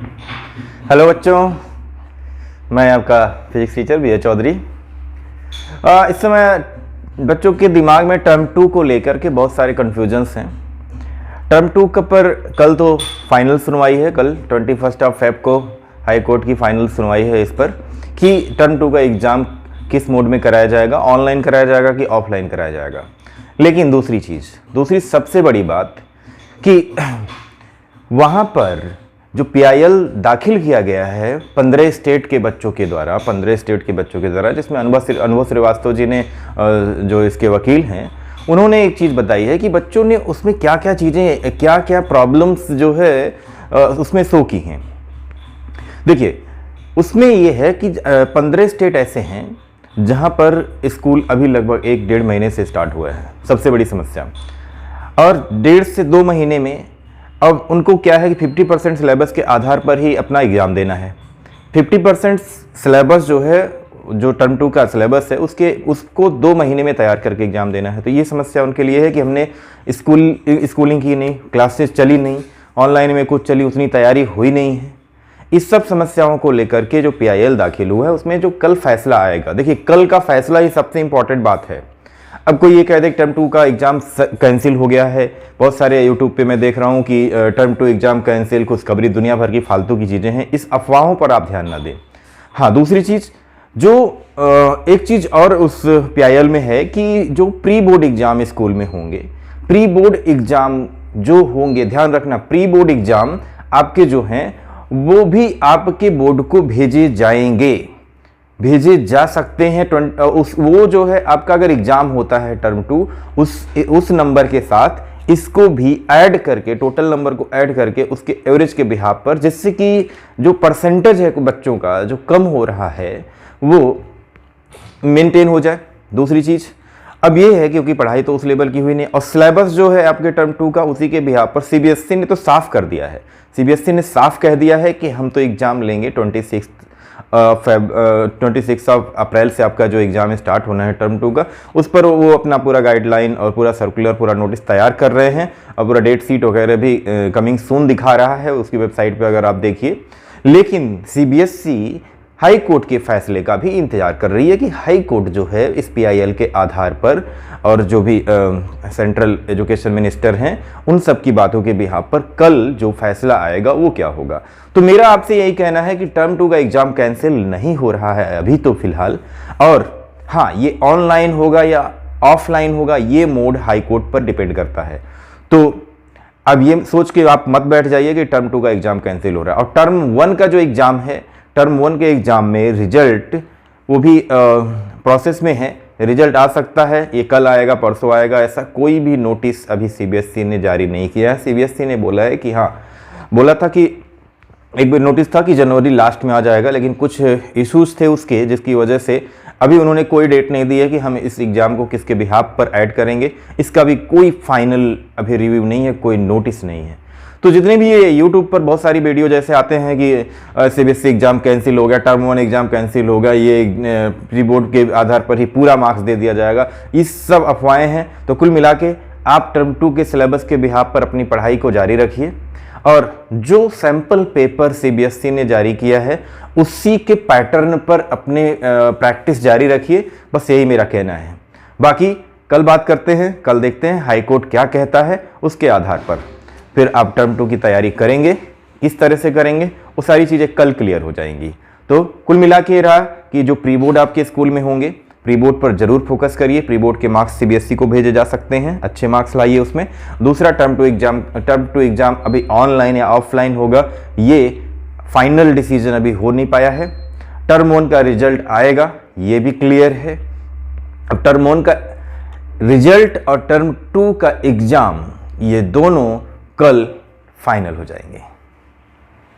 Hello बच्चों, मैं आपका फिजिक्स टीचर विजय चौधरी। इस समय बच्चों के दिमाग में टर्म 2 को लेकर के बहुत सारे कन्फ्यूजन्स हैं। टर्म 2 का पर कल तो फाइनल सुनवाई है, कल 21 फेब को हाई कोर्ट की फाइनल सुनवाई है इस पर कि टर्म 2 का एग्ज़ाम किस मोड में कराया जाएगा, ऑनलाइन कराया जाएगा कि ऑफलाइन कराया जाएगा। लेकिन दूसरी सबसे बड़ी बात कि वहाँ पर जो PIL दाखिल किया गया है 15 स्टेट के बच्चों के द्वारा, जिसमें अनुभव श्रीवास्तव जी ने जो इसके वकील हैं, उन्होंने एक चीज़ बताई है कि बच्चों ने उसमें क्या क्या चीज़ें, क्या क्या प्रॉब्लम्स जो है उसमें शो की हैं। देखिए, उसमें ये है कि 15 स्टेट ऐसे हैं जहाँ पर स्कूल अभी लगभग 1-1.5 महीने से स्टार्ट हुआ है, सबसे बड़ी समस्या। और 1.5 से 2 महीने में अब उनको क्या है कि 50% सिलेबस के आधार पर ही अपना एग्ज़ाम देना है। 50% सिलेबस जो है, जो टर्म 2 का सिलेबस है, उसको 2 महीने में तैयार करके एग्ज़ाम देना है। तो ये समस्या उनके लिए है कि हमने स्कूलिंग की नहीं, क्लासेस चली नहीं, ऑनलाइन में कुछ चली, उतनी तैयारी हुई नहीं है। इस सब समस्याओं को लेकर के जो PIL दाखिल हुआ है, उसमें जो कल फैसला आएगा, देखिए कल का फैसला ही सबसे इंपॉर्टेंट बात है। अब कोई ये कह दे कि टर्म 2 का एग्ज़ाम कैंसिल हो गया है, बहुत सारे यूट्यूब पे मैं देख रहा हूँ कि टर्म 2 एग्ज़ाम कैंसिल, खुशखबरी, दुनिया भर की फालतू की चीज़ें हैं। इस अफवाहों पर आप ध्यान ना दें। हाँ, दूसरी चीज़ जो एक चीज़ और उस PIL में है कि जो प्री बोर्ड एग्ज़ाम स्कूल में होंगे, प्री बोर्ड एग्ज़ाम जो होंगे, ध्यान रखना, प्री बोर्ड एग्ज़ाम आपके जो हैं वो भी आपके बोर्ड को भेजे जा सकते हैं। वो जो है आपका अगर एग्जाम होता है टर्म 2, उस नंबर के साथ इसको भी ऐड करके, टोटल नंबर को ऐड करके उसके एवरेज के बिहाफ पर, जिससे कि जो परसेंटेज है बच्चों का जो कम हो रहा है वो मेंटेन हो जाए। दूसरी चीज़ अब ये है क्योंकि पढ़ाई तो उस लेवल की हुई नहीं, और सिलेबस जो है आपके टर्म 2 का उसी के बिहाफ पर CBSE ने तो साफ कर दिया है। CBSE ने साफ कह दिया है कि हम तो एग्ज़ाम लेंगे 26 अप्रैल से आपका जो एग्ज़ाम स्टार्ट होना है टर्म 2 का, उस पर वो अपना पूरा गाइडलाइन और पूरा सर्कुलर, पूरा नोटिस तैयार कर रहे हैं और पूरा डेट शीट वगैरह भी कमिंग सून दिखा रहा है उसकी वेबसाइट पे, अगर आप देखिए। लेकिन CBSE हाई कोर्ट के फैसले का भी इंतजार कर रही है कि हाई कोर्ट जो है इस PIL के आधार पर, और जो भी सेंट्रल एजुकेशन मिनिस्टर हैं, उन सब की बातों के बिहाफ पर कल जो फैसला आएगा वो क्या होगा। तो मेरा आपसे यही कहना है कि टर्म 2 का एग्ज़ाम कैंसिल नहीं हो रहा है अभी तो फिलहाल। और हाँ, ये ऑनलाइन होगा या ऑफलाइन होगा, ये मोड हाई कोर्ट पर डिपेंड करता है। तो अब ये सोच के आप मत बैठ जाइए कि टर्म 2 का एग्ज़ाम कैंसिल हो रहा है। और टर्म 1 का जो एग्ज़ाम है, टर्म 1 के एग्ज़ाम में रिजल्ट वो भी प्रोसेस में है, रिजल्ट आ सकता है, ये कल आएगा, परसों आएगा, ऐसा कोई भी नोटिस अभी CBSE ने जारी नहीं किया है। CBSE ने बोला है कि हाँ, बोला था कि एक बार नोटिस था कि जनवरी लास्ट में आ जाएगा, लेकिन कुछ इश्यूज थे उसके, जिसकी वजह से अभी उन्होंने कोई डेट नहीं दी है कि हम इस एग्ज़ाम को किसके बिहाफ पर ऐड करेंगे। इसका भी कोई फाइनल अभी रिव्यू नहीं है, कोई नोटिस नहीं है। तो जितने भी ये यूट्यूब पर बहुत सारी वीडियो जैसे आते हैं कि CBSE एग्ज़ाम कैंसिल हो गया, टर्म 1 एग्ज़ाम कैंसिल हो गया, ये प्री बोर्ड के आधार पर ही पूरा मार्क्स दे दिया जाएगा, ये सब अफवाहें हैं। तो कुल मिला के आप टर्म 2 के सिलेबस के बिहाफ पर अपनी पढ़ाई को जारी रखिए, और जो सैम्पल पेपर CBSE ने जारी किया है उसी के पैटर्न पर अपने प्रैक्टिस जारी रखिए। बस यही मेरा कहना है। बाकी कल बात करते हैं, कल देखते हैं हाई कोर्ट क्या कहता है, उसके आधार पर फिर आप टर्म 2 की तैयारी करेंगे, किस तरह से करेंगे, वो सारी चीज़ें कल क्लियर हो जाएंगी। तो कुल मिला के रहा कि जो प्री बोर्ड आपके स्कूल में होंगे, प्री बोर्ड पर जरूर फोकस करिए। प्री बोर्ड के मार्क्स CBSE को भेजे जा सकते हैं, अच्छे मार्क्स लाइए उसमें। दूसरा, टर्म 2 एग्ज़ाम अभी ऑनलाइन या ऑफलाइन होगा, ये फाइनल डिसीजन अभी हो नहीं पाया है। टर्म 1 का रिजल्ट आएगा, ये भी क्लियर है। अब टर्म 1 का रिजल्ट और टर्म 2 का एग्ज़ाम, ये दोनों कल फाइनल हो जाएंगे।